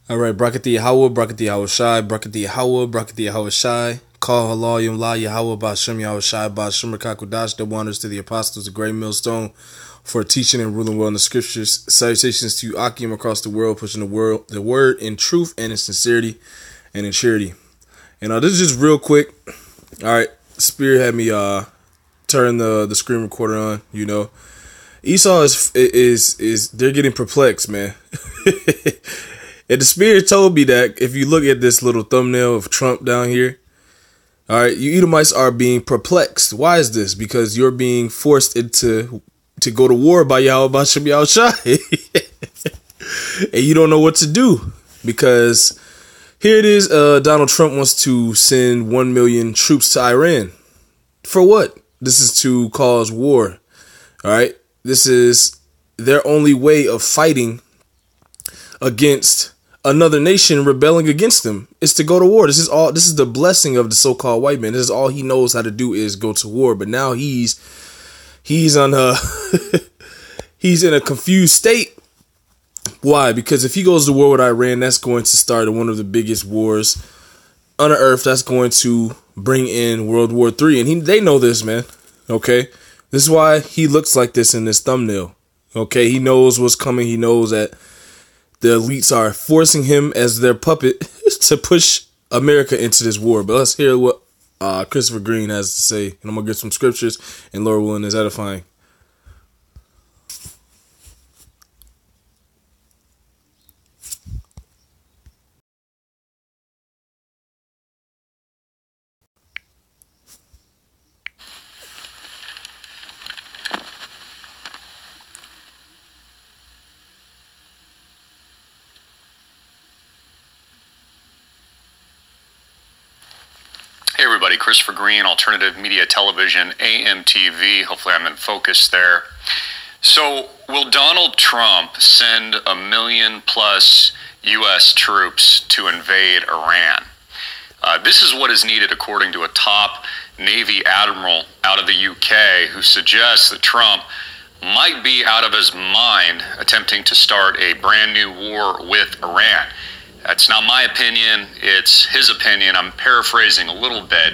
All right, Brakati Yahweh, Brakati Yahweh Shai, Brakati Yahweh, Brakati Yahweh Shai. Call Halal Yom La Yahweh Bashem Yahweh Shai Bashem Rakakudash. The wonders to the apostles, the great millstone for teaching and ruling well in the scriptures. Salutations to you, Akim, across the world, pushing the word in truth and in sincerity and in charity. And this is just real quick. All right, Spirit had me turn the screen recorder on. You know, Esau is they're getting perplexed, man. And the Spirit told me that if you look at this little thumbnail of Trump down here, all right, you Edomites are being perplexed. Why is this? Because you're being forced to go to war by Yahweh Bashem Yahweh Shai. And you don't know what to do. Because here it is, Donald Trump wants to send 1 million troops to Iran. For what? This is to cause war. All right. This is their only way of fighting against another nation rebelling against them, is to go to war. This is the blessing of the so-called white man. This is all he knows how to do is go to war. But now he's on he's in a confused state. Why? Because if he goes to war with Iran, that's going to start one of the biggest wars on earth. That's going to bring in World War III. And they know this, man. Okay. This is why he looks like this in this thumbnail. Okay. He knows what's coming. He knows that the elites are forcing him as their puppet to push America into this war. But let's hear what Christopher Green has to say. And I'm going to get some scriptures, and Lord willing is edifying. Hey everybody, Christopher Green, Alternative Media Television, AMTV. Hopefully I'm in focus there. So, will Donald Trump send 1 million plus U.S. troops to invade Iran? This is what is needed according to a top Navy admiral out of the UK who suggests that Trump might be out of his mind attempting to start a brand new war with Iran. That's not my opinion, it's his opinion. I'm paraphrasing a little bit.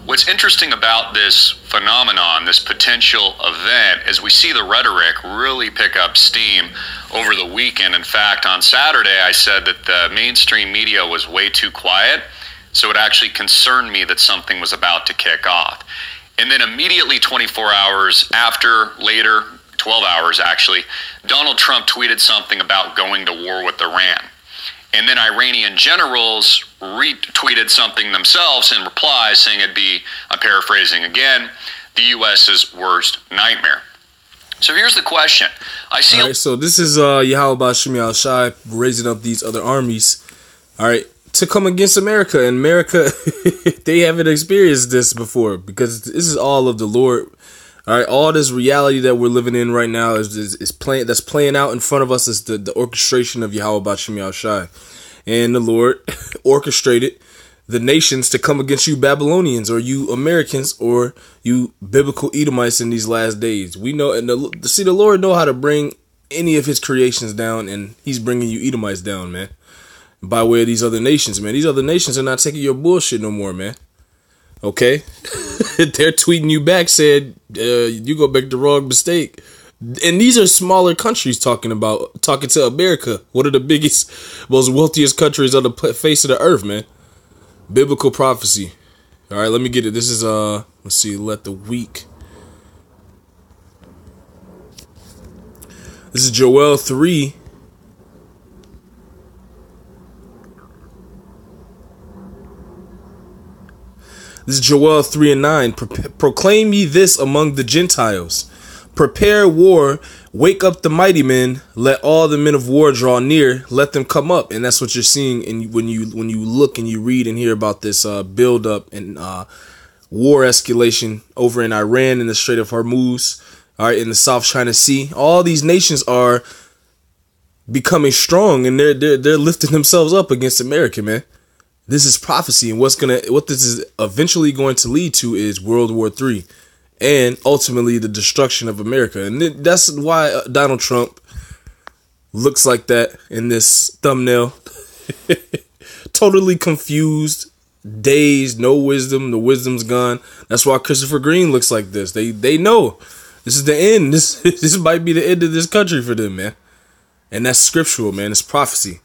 What's interesting about this phenomenon, this potential event, is we see the rhetoric really pick up steam over the weekend. In fact, on Saturday, I said that the mainstream media was way too quiet, so it actually concerned me that something was about to kick off. And then immediately 24 hours after, later, 12 hours actually, Donald Trump tweeted something about going to war with Iran. And then Iranian generals retweeted something themselves in reply saying it'd be, I'm paraphrasing again, the U.S.'s worst nightmare. So here's the question. All right, so this is Yahweh Bashem Yahweh Shai raising up these other armies, all right, to come against America. And America, they haven't experienced this before because this is all of the Lord. All right, all this reality that we're living in right now is playing out in front of us is the orchestration of Yahweh Bashem Yahweh Shai. And the Lord orchestrated the nations to come against you Babylonians or you Americans or you biblical Edomites in these last days. We know, and the Lord know how to bring any of his creations down, and he's bringing you Edomites down, man, by way of these other nations, man. These other nations are not taking your bullshit no more, man. Okay? They're tweeting you back, said, you go back the wrong mistake. And these are smaller countries talking to America, one of the biggest, most wealthiest countries on the face of the earth, man. Biblical prophecy. All right, let me get it. This is, let's see, let the weak. This is Joel 3. This is Joel 3 and 9. Proclaim ye this among the Gentiles. Prepare war, wake up the mighty men, let all the men of war draw near, let them come up. And that's what you're seeing and when you look and you read and hear about this build up and war escalation over in Iran in the Strait of Hormuz, all right, in the South China Sea. All these nations are becoming strong and they're lifting themselves up against America, man. This is prophecy, and what this is eventually going to lead to is World War III. And ultimately the destruction of America. And that's why Donald Trump looks like that in this thumbnail. Totally confused, dazed, no wisdom. The wisdom's gone. That's why Christopher Green looks like this. They know this is the end. This might be the end of this country for them, man. And that's scriptural, man. It's prophecy.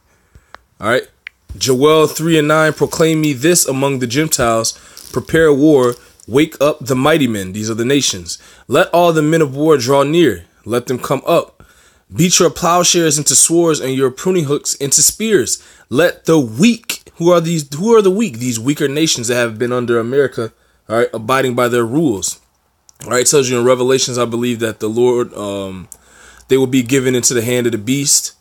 All right. Joel 3:9, proclaim me this among the Gentiles, prepare war, wake up the mighty men. These are the nations. Let all the men of war draw near. Let them come up. Beat your plowshares into swords and your pruning hooks into spears. Let the weak, who are the weak? These weaker nations that have been under America, all right, abiding by their rules. All right, it tells you in Revelations, I believe, that the Lord, they will be given into the hand of the beast.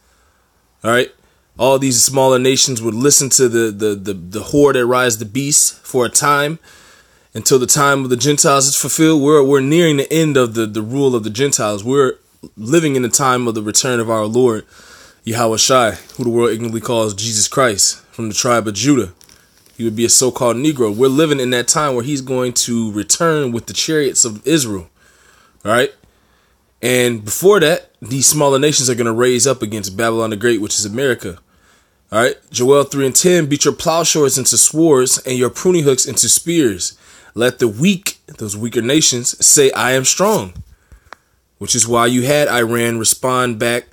All right. All these smaller nations would listen to the whore that rides the beast for a time until the time of the Gentiles is fulfilled. We're nearing the end of the rule of the Gentiles. We're living in the time of the return of our Lord, Yahweh Shai, who the world ignorantly calls Jesus Christ, from the tribe of Judah. He would be a so-called Negro. We're living in that time where he's going to return with the chariots of Israel. All right. And before that, these smaller nations are going to raise up against Babylon the Great, which is America. All right, Joel 3:10, beat your plowshares into swords and your pruning hooks into spears. Let the weak, those weaker nations, say, I am strong. Which is why you had Iran respond back.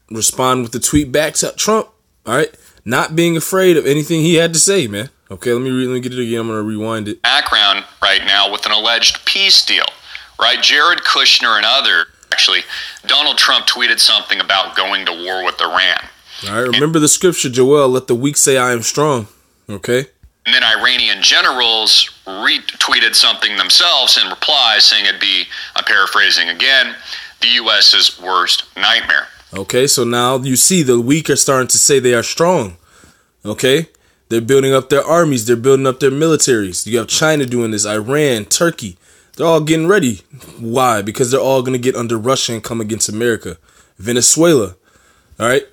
Respond with the tweet back to Trump. All right, not being afraid of anything he had to say, man. Okay, let me get it again. I'm going to rewind it. Background right now with an alleged peace deal, right? Jared Kushner and others. Actually, Donald Trump tweeted something about going to war with Iran. All right, remember the scripture, Joel, let the weak say I am strong, okay? And then Iranian generals retweeted something themselves in reply saying it'd be, I'm paraphrasing again, the U.S.'s worst nightmare. Okay, so now you see the weak are starting to say they are strong, okay? They're building up their armies. They're building up their militaries. You have China doing this, Iran, Turkey. They're all getting ready. Why? Because they're all going to get under Russia and come against America. Venezuela, all right?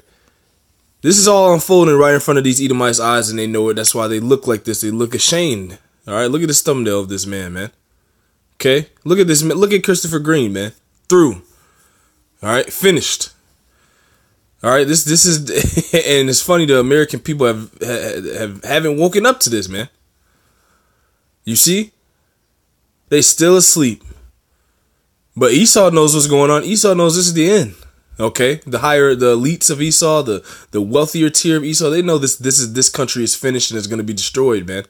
This is all unfolding right in front of these Edomites' eyes, and they know it. That's why they look like this. They look ashamed. All right, look at this thumbnail of this man, man. Okay, look at this man. Look at Christopher Green, man. Through. All right, finished. All right, this is, and it's funny. The American people haven't woken up to this, man. You see, they still asleep. But Esau knows what's going on. Esau knows this is the end. Okay, the elites of Esau, the wealthier tier of Esau, they know this country is finished and it's going to be destroyed, man.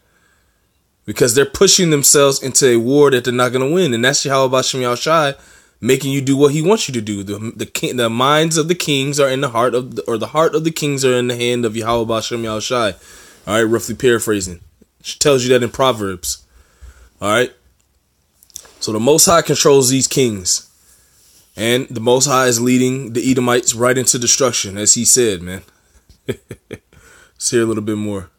Because they're pushing themselves into a war that they're not going to win, and that's Yahweh Bashem Yahushai making you do what he wants you to do. The minds of the kings are in the heart of, the heart of the kings are in the hand of Yahweh Bashem Yahushai. All right, roughly paraphrasing, it tells you that in Proverbs. All right, so the Most High controls these kings. And the Most High is leading the Edomites right into destruction, as he said, man. Let's hear a little bit more.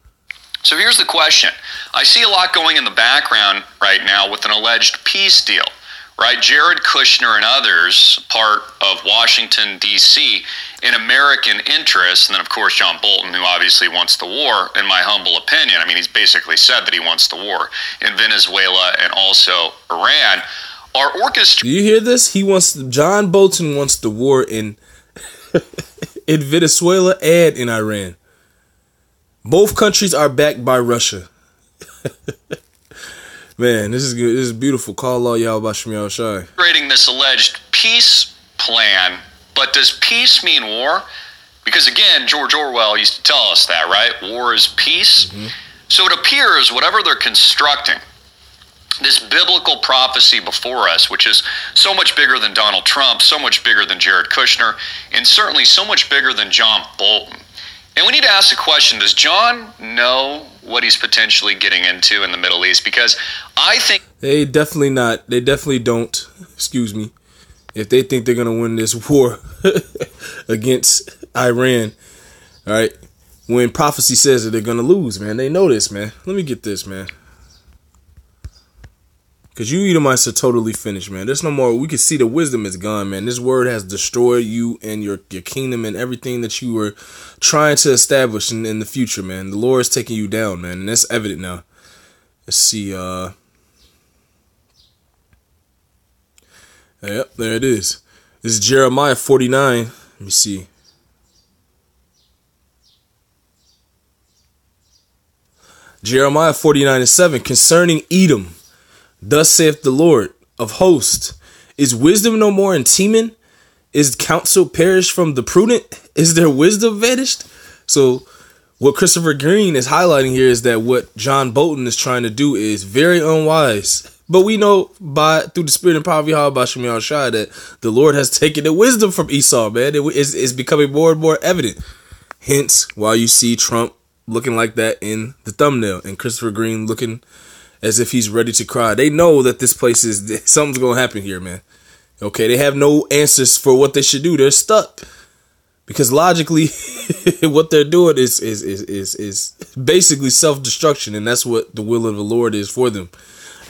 So here's the question. I see a lot going in the background right now with an alleged peace deal, right? Jared Kushner and others, part of Washington, D.C., in American interests, and then, of course, John Bolton, who obviously wants the war, in my humble opinion. I mean, he's basically said that he wants the war in Venezuela and also Iran. Do you hear this? John Bolton wants the war in Venezuela and in Iran. Both countries are backed by Russia. Man, this is good. This is beautiful. Call Allah Yahweh Bashem Yahushai. Creating this alleged peace plan, but does peace mean war? Because again, George Orwell used to tell us that, right? War is peace. Mm-hmm. So it appears whatever they're constructing, this biblical prophecy before us, which is so much bigger than Donald Trump, so much bigger than Jared Kushner, and certainly so much bigger than John Bolton. And we need to ask the question, does John know what he's potentially getting into in the Middle East? Because I think... They definitely don't, excuse me, if they think they're going to win this war against Iran, all right, when prophecy says that they're going to lose, man. They know this, man. Let me get this, man. Because you Edomites are totally finished, man. There's no more. We can see the wisdom is gone, man. This word has destroyed you and your kingdom and everything that you were trying to establish in the future, man. The Lord is taking you down, man. And that's evident now. Let's see. Yep, there it is. This is Jeremiah 49. Let me see. Jeremiah 49:7, concerning Edom, thus saith the Lord of hosts, is wisdom no more in Teman? Is counsel perished from the prudent? Is their wisdom vanished? So what Christopher Green is highlighting here is that what John Bolton is trying to do is very unwise. But we know through the spirit and power of Yahweh Shem Yahushua that the Lord has taken the wisdom from Esau, man. It's becoming more and more evident. Hence why you see Trump looking like that in the thumbnail and Christopher Green looking as if he's ready to cry. They know that this place is, something's going to happen here, man. Okay, they have no answers for what they should do. They're stuck. Because logically, what they're doing is basically self-destruction, and that's what the will of the Lord is for them.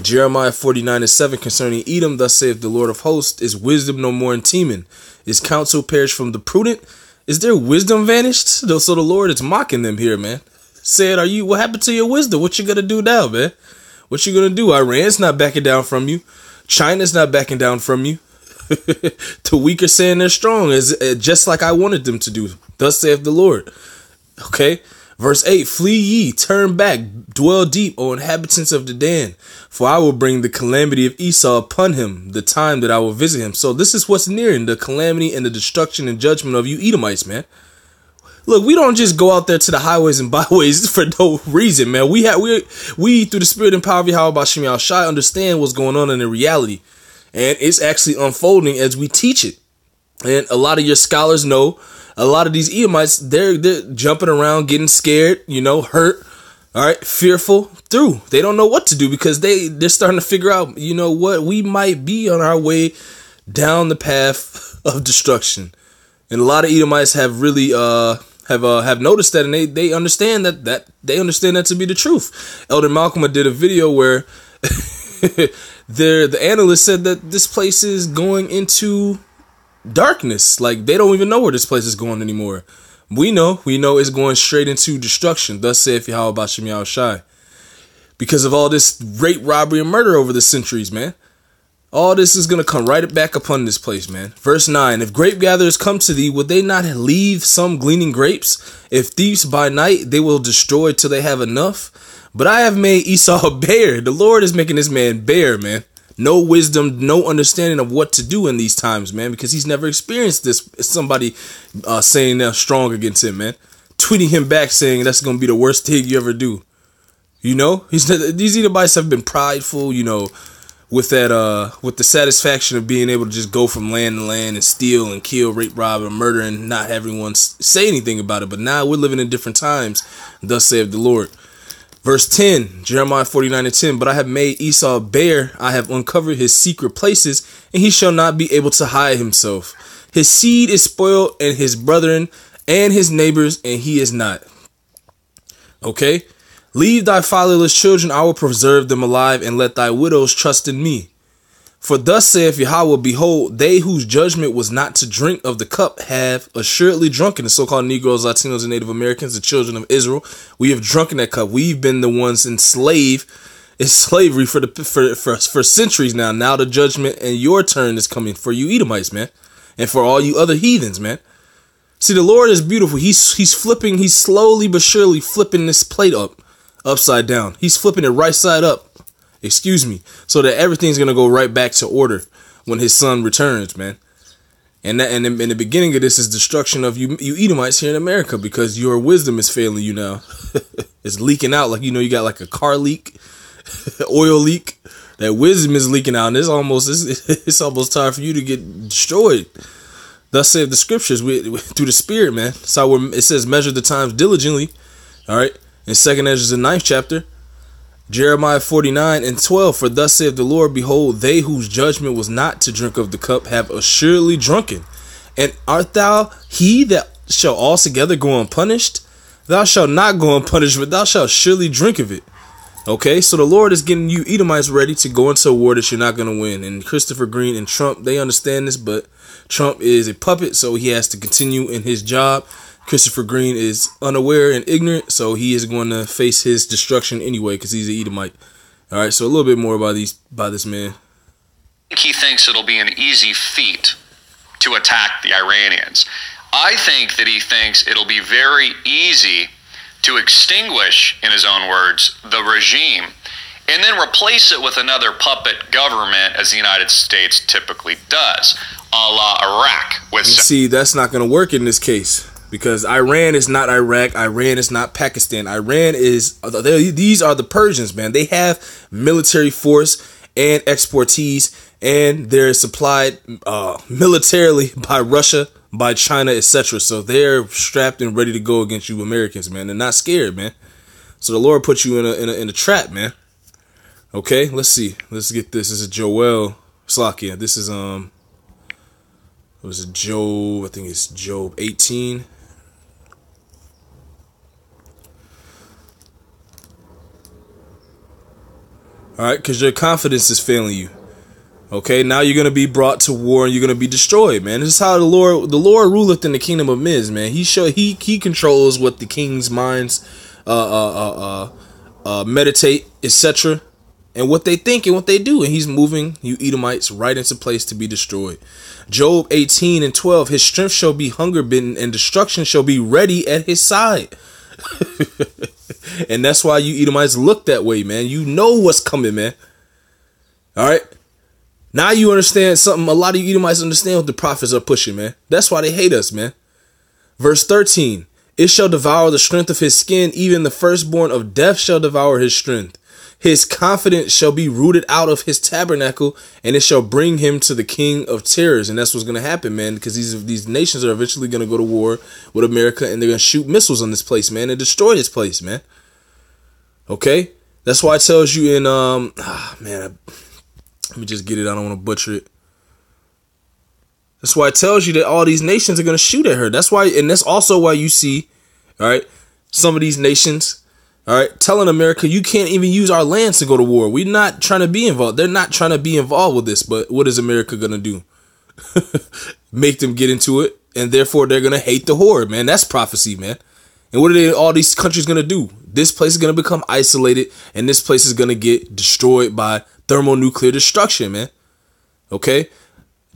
Jeremiah 49:7, concerning Edom, thus saith the Lord of hosts, is wisdom no more in Teman? Is counsel perished from the prudent? Is their wisdom vanished? So the Lord is mocking them here, man. Said, what happened to your wisdom? What you gonna do now, man? What you gonna do? Iran's not backing down from you. China's not backing down from you. The weak are saying they're strong, just like I wanted them to do. Thus saith the Lord. Okay. Verse 8, flee ye, turn back, dwell deep, O inhabitants of Dedan, for I will bring the calamity of Esau upon him, the time that I will visit him. So this is what's nearing, the calamity and the destruction and judgment of you Edomites, man. Look, we don't just go out there to the highways and byways for no reason, man. We through the spirit and power of Yahweh Shem Yahushua understand what's going on in the reality. And it's actually unfolding as we teach it. And a lot of your scholars know a lot of these Edomites, they're jumping around, getting scared, hurt, all right, fearful, through. They don't know what to do because they're starting to figure out, what, we might be on our way down the path of destruction. And a lot of Edomites have really have noticed that, and they understand that they understand that to be the truth. Elder Malcolm did a video where the analyst said that this place is going into darkness. Like, they don't even know where this place is going anymore. We know it's going straight into destruction. Thus saith Yahweh Shem Yahushua. Because of all this rape, robbery, and murder over the centuries, man. All this is going to come right back upon this place, man. Verse 9, if grape gatherers come to thee, would they not leave some gleaning grapes? If thieves by night, they will destroy till they have enough. But I have made Esau bare. The Lord is making this man bare, man. No wisdom, no understanding of what to do in these times, man, because he's never experienced this. Somebody saying they're strong against him, man. Tweeting him back saying that's going to be the worst thing you ever do. These Edomites have been prideful, with the satisfaction of being able to just go from land to land and steal and kill, rape, rob, and murder and not have everyone say anything about it. But now we're living in different times. Thus saith the Lord. Verse 10, Jeremiah 49:10, but I have made Esau bare, I have uncovered his secret places, and he shall not be able to hide himself. His seed is spoiled, and his brethren, and his neighbors, and he is not. Okay? Leave thy fatherless children, I will preserve them alive, and let thy widows trust in me. For thus saith Yahweh, behold, they whose judgment was not to drink of the cup have assuredly drunken. The so-called Negroes, Latinos, and Native Americans, the children of Israel, we have drunken that cup. We've been the ones in slavery for centuries now. Now the judgment and your turn is coming for you Edomites, man, and for all you other heathens, man. See, the Lord is beautiful. He's flipping. He's slowly but surely flipping this plate upside down. He's flipping it right side up. So that everything's going to go right back to order when his son returns, man. And in the beginning of this is destruction of you Edomites here in America because your wisdom is failing you now. It's leaking out like, you got like a car leak, oil leak. That wisdom is leaking out and it's almost time for you to get destroyed. Thus saith the scriptures through the spirit, man. So it says measure the times diligently. All right. In 2nd Ezra, the 9th chapter. Jeremiah 49:12, for thus saith the Lord, behold, they whose judgment was not to drink of the cup have assuredly drunken. And art thou he that shall altogether go unpunished? Thou shalt not go unpunished, but thou shalt surely drink of it. Okay, so the Lord is getting you Edomites ready to go into a war that you're not going to win. And Christopher Green and Trump, they understand this, but Trump is a puppet, so he has to continue in his job. Christopher Green is unaware and ignorant, so he is going to face his destruction anyway because he's an Edomite. All right, so a little bit more about this man. He thinks it'll be an easy feat to attack the Iranians. I think that he thinks it'll be very easy to extinguish, in his own words, the regime, and then replace it with another puppet government, as the United States typically does, a la Iraq. See, that's not going to work in this case, because Iran is not Iraq. Iran is not Pakistan. Iran is, these are the Persians, man. They have military force and expertise, and they're supplied militarily by Russia, by China, etc. So they're strapped and ready to go against you Americans, man. They're not scared, man. So the Lord put you in a trap, man. Okay, let's see. Let's get this. This is Joel Slakia. This is was it Job? I think it's Job 18. All right, because your confidence is failing you. Okay, now you're gonna be brought to war and you're gonna be destroyed, man. This is how the Lord ruleth in the kingdom of men, man. He controls what the king's minds meditate, etc., and what they think and what they do, and he's moving you Edomites right into place to be destroyed. Job 18:12, his strength shall be hunger bitten, and destruction shall be ready at his side. And that's why you Edomites look that way, man. You know what's coming, man. All right. Now you understand something. A lot of you Edomites understand what the prophets are pushing, man. That's why they hate us, man. Verse 13, it shall devour the strength of his skin. Even the firstborn of death shall devour his strength. His confidence shall be rooted out of his tabernacle, and it shall bring him to the king of terrors. And that's what's going to happen, man, because these nations are eventually going to go to war with America, and they're going to shoot missiles on this place, man, and destroy this place, man. Okay? That's why it tells you in, let me just get it. I don't want to butcher it. That's why it tells you that all these nations are going to shoot at her. That's why, and that's also why you see, all right, some of these nations, all right, telling America you can't even use our lands to go to war. We're not trying to be involved. They're not trying to be involved with this. But what is America going to do? Make them get into it. And therefore, they're going to hate the horde, man. That's prophecy, man. And what are all these countries going to do? This place is going to become isolated. And this place is going to get destroyed by thermonuclear destruction, man. Okay?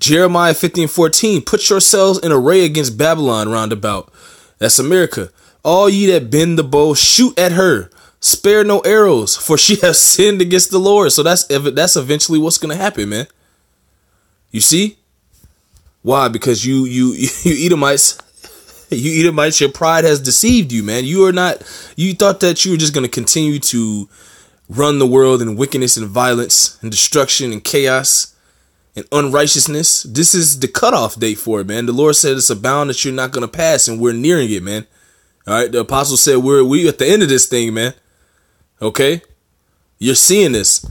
Jeremiah 15:14. Put yourselves in array against Babylon round about. That's America. All ye that bend the bow, shoot at her. Spare no arrows, for she has sinned against the Lord. So that's eventually what's going to happen, man. You see? Why? Because you Edomites, your pride has deceived you, man. You thought that you were just going to continue to run the world in wickedness and violence and destruction and chaos and unrighteousness. This is the cutoff date for it, man. The Lord said it's a bound that you're not going to pass, and we're nearing it, man. All right, the apostle said we at the end of this thing, man. Okay? You're seeing this.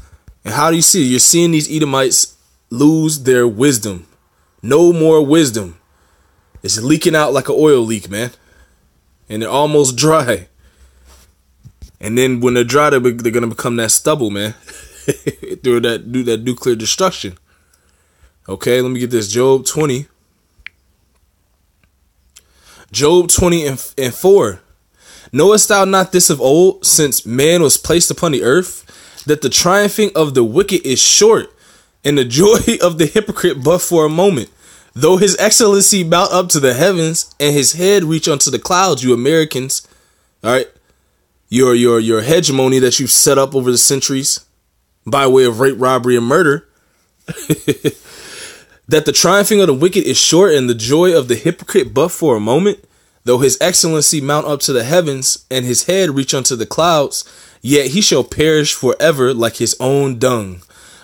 And how do you see it? You're seeing these Edomites lose their wisdom. No more wisdom. It's leaking out like an oil leak, man. And they're almost dry. And then when they're dry, they're going to become that stubble, man. Through that nuclear destruction. Okay, let me get this. Job 20. Job 20:4. Knowest thou not this of old, since man was placed upon the earth, that the triumphing of the wicked is short, and the joy of the hypocrite but for a moment? Though his excellency mount up to the heavens, and his head reach unto the clouds, you Americans, all right, your hegemony that you've set up over the centuries by way of rape, robbery, and murder, that the triumphing of the wicked is short, and the joy of the hypocrite but for a moment. Though his excellency mount up to the heavens, and his head reach unto the clouds, yet he shall perish forever like his own dung.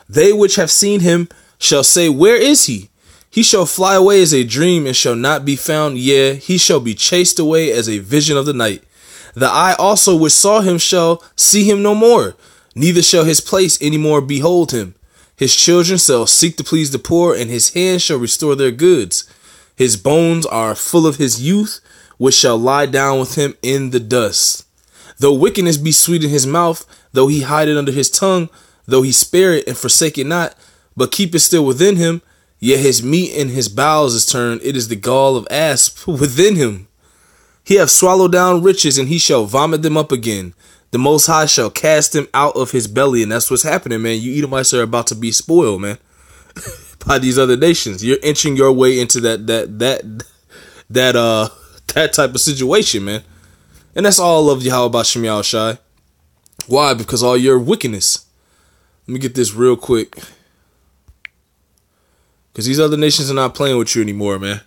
They which have seen him shall say, where is he? He shall fly away as a dream, and shall not be found. Yea, he shall be chased away as a vision of the night. The eye also which saw him shall see him no more, neither shall his place any more behold him. His children shall seek to please the poor, and his hands shall restore their goods. His bones are full of his youth, which shall lie down with him in the dust. Though wickedness be sweet in his mouth, though he hide it under his tongue, though he spare it and forsake it not, but keep it still within him, yet his meat in his bowels is turned, it is the gall of asp within him. He hath swallowed down riches, and he shall vomit them up again. The Most High shall cast them out of his belly. And that's what's happening, man. You Edomites are about to be spoiled, man, by these other nations. You're inching your way into that type of situation, man. And that's all of Yahweh Bashem Yahushai. Why? Because all your wickedness. Let me get this real quick. Because these other nations are not playing with you anymore, man.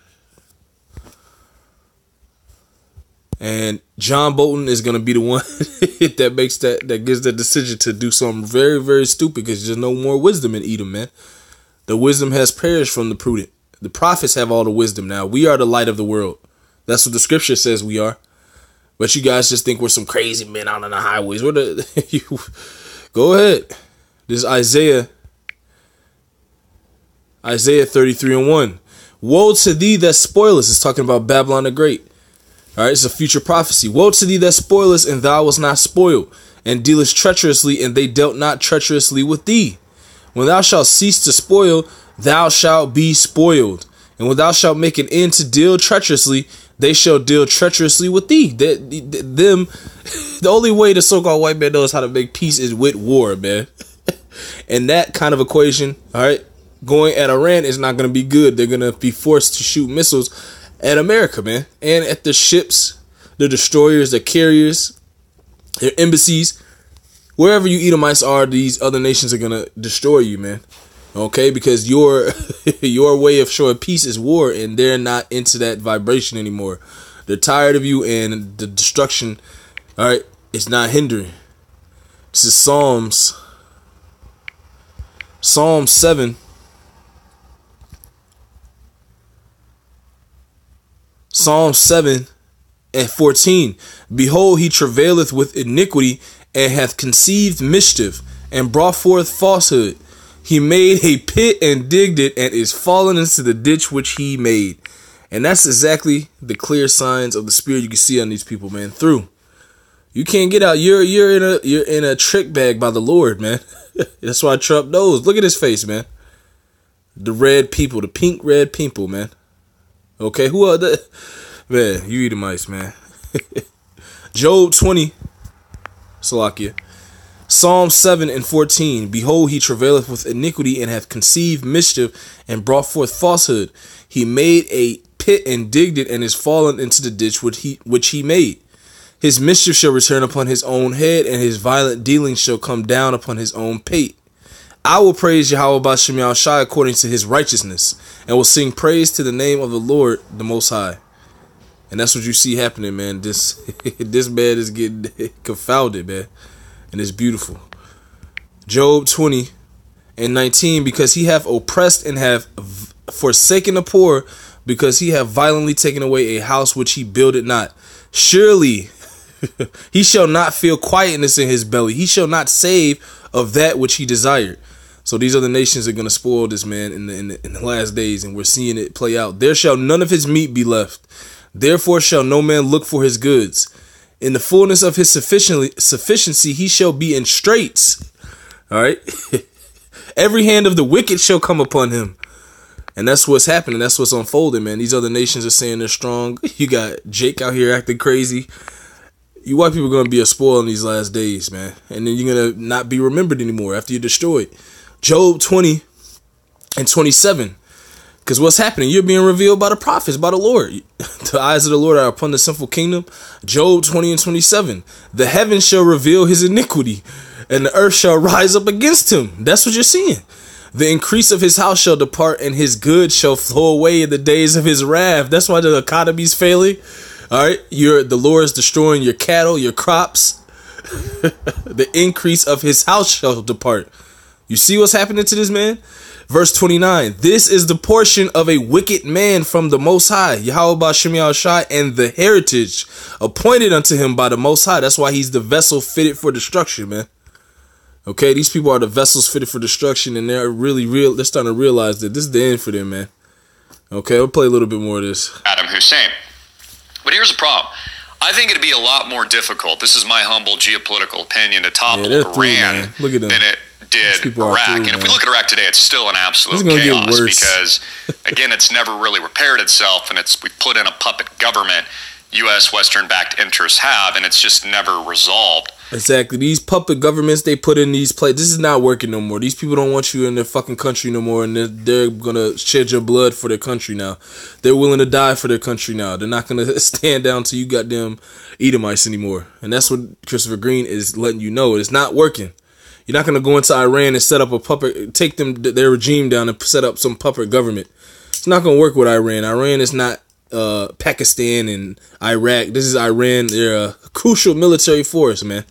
And John Bolton is going to be the one that gives that decision to do something very, very stupid, because there's no more wisdom in Edom, man. The wisdom has perished from the prudent. The prophets have all the wisdom now. We are the light of the world. That's what the scripture says we are. But you guys just think we're some crazy men out on the highways. Go ahead. This is Isaiah 33:1. Woe to thee that spoilest. It's talking about Babylon the Great. All right, it's a future prophecy. Woe to thee that spoilest, and thou wast not spoiled, and dealest treacherously, and they dealt not treacherously with thee. When thou shalt cease to spoil, thou shalt be spoiled. And when thou shalt make an end to deal treacherously, they shall deal treacherously with thee. The only way the so-called white man knows how to make peace is with war, man. And that kind of equation, all right, going at Iran is not going to be good. They're going to be forced to shoot missiles at America, man, and at the ships, the destroyers, the carriers, their embassies. Wherever you Edomites are, these other nations are going to destroy you, man. Okay, because your way of showing peace is war, and they're not into that vibration anymore. They're tired of you, and the destruction, all right, is not hindering. This is Psalm 7. Psalm 7:14. Behold, he travaileth with iniquity, and hath conceived mischief, and brought forth falsehood. He made a pit and digged it, and is fallen into the ditch which he made. And that's exactly the clear signs of the spirit you can see on these people, man. Through. You can't get out. You're in a trick bag by the Lord, man. That's why Trump knows. Look at his face, man. The red people, the pink red people, man. Okay, who are the man? You Edomites, man. Job 20. Salakia. Psalm 7:14. Behold, he travaileth with iniquity, and hath conceived mischief, and brought forth falsehood. He made a pit and digged it, and is fallen into the ditch which he made. His mischief shall return upon his own head, and his violent dealings shall come down upon his own pate. I will praise Yahweh Bashem Yahushai according to his righteousness, and will sing praise to the name of the Lord, the Most High. And that's what you see happening, man. This man is getting confounded, man. And it's beautiful. Job 20:19. Because he hath oppressed and have forsaken the poor, because he hath violently taken away a house which he builded not. Surely he shall not feel quietness in his belly. He shall not save of that which he desired. So these other nations are going to spoil this man in the last days, and we're seeing it play out. There shall none of his meat be left. Therefore shall no man look for his goods. In the fullness of his sufficiency he shall be in straits. All right. Every hand of the wicked shall come upon him. And that's what's happening. That's what's unfolding, man. These other nations are saying they're strong. You got Jake out here acting crazy. You white people are going to be a spoil in these last days, man. And then you're going to not be remembered anymore after you're destroyed. Job 20:27. Because what's happening? You're being revealed by the prophets, by the Lord. The eyes of the Lord are upon the sinful kingdom. Job 20:27. The heavens shall reveal his iniquity, and the earth shall rise up against him. That's what you're seeing. The increase of his house shall depart, and his goods shall flow away in the days of his wrath. That's why the economy's failing. All right, the Lord is destroying your cattle, your crops. The increase of his house shall depart. You see what's happening to this man? Verse 29. This is the portion of a wicked man from the Most High, Yahweh Bashem Yahushai, and the heritage appointed unto him by the Most High. That's why he's the vessel fitted for destruction, man. Okay, these people are the vessels fitted for destruction, and they're they're starting to realize that this is the end for them, man. Okay, we'll play a little bit more of this. Saddam Hussein. But here's the problem. I think it'd be a lot more difficult, this is my humble geopolitical opinion, to topple Iran than it did Iraq. And if we look at Iraq today, it's still an absolute chaos because, again, it's never really repaired itself, and we put in a puppet government U.S. Western-backed interests have, and it's just never resolved. Exactly. These puppet governments they put in these places, this is not working no more. These people don't want you in their fucking country no more, and they're gonna shed your blood for their country now. They're willing to die for their country now. They're not gonna stand down till you goddamn Edomites anymore. And that's what Christopher Green is letting you know. It's not working. You're not gonna go into Iran and set up a puppet, take their regime down and set up some puppet government. It's not gonna work with Iran. Iran is not Pakistan and Iraq. This is Iran. They're a crucial military force, man.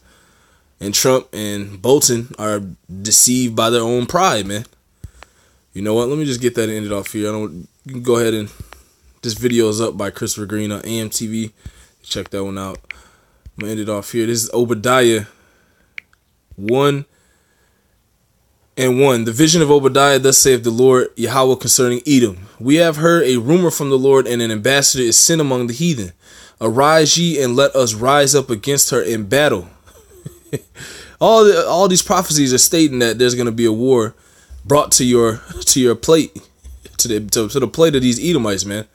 And Trump and Bolton are deceived by their own pride, man. You know what? Let me just get that ended off here. You can go ahead and this video is up by Christopher Green on AMTV. Check that one out. I'm gonna end it off here. This is Obadiah 1:1. The vision of Obadiah, thus saith the Lord Yahweh concerning Edom. We have heard a rumor from the Lord, and an ambassador is sent among the heathen. Arise ye, and let us rise up against her in battle. All these prophecies are stating that there's going to be a war brought to your plate, to the plate of these Edomites, man.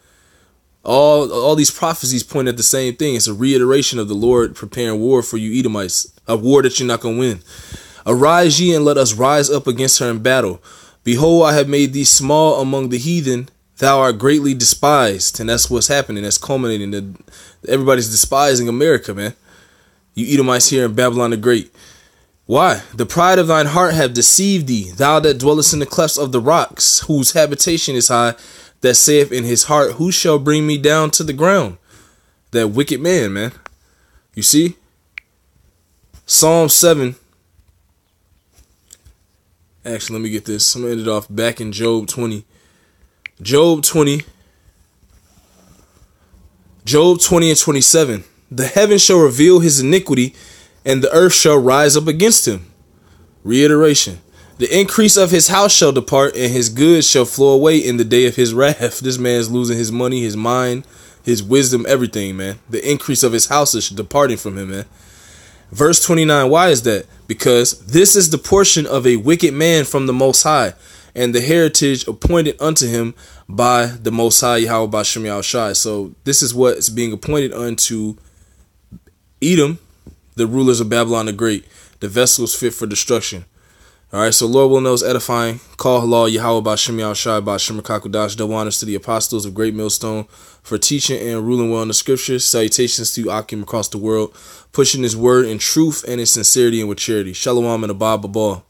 All these prophecies point at the same thing. It's a reiteration of the Lord preparing war for you Edomites, a war that you're not going to win. Arise ye, and let us rise up against her in battle. Behold, I have made thee small among the heathen. Thou art greatly despised. And that's what's happening. That's culminating. Everybody's despising America, man. You Edomites here in Babylon the Great. Why? The pride of thine heart have deceived thee, thou that dwellest in the clefts of the rocks, whose habitation is high, that saith in his heart, who shall bring me down to the ground? That wicked man, man. You see? Psalm 7. Actually, let me get this. I'm going to end it off back in Job 20. Job 20 and 27. The heavens shall reveal his iniquity, and the earth shall rise up against him. Reiteration. The increase of his house shall depart, and his goods shall flow away in the day of his wrath. This man's losing his money, his mind, his wisdom, everything, man. The increase of his house is departing from him, man. Verse 29, why is that? Because this is the portion of a wicked man from the Most High, and the heritage appointed unto him by the Most High, Yahweh Bashem Yahushai. So this is what's being appointed unto Edom, the rulers of Babylon the Great, the vessels fit for destruction. All right, so Lord will knows edifying. Call halal Yahweh Bashem Yahushai Bashem Kakudash. Double honors to the apostles of Great Millstone for teaching and ruling well in the scriptures. Salutations to Akim across the world, pushing his word in truth and in sincerity and with charity. Shalom and Abba Babal.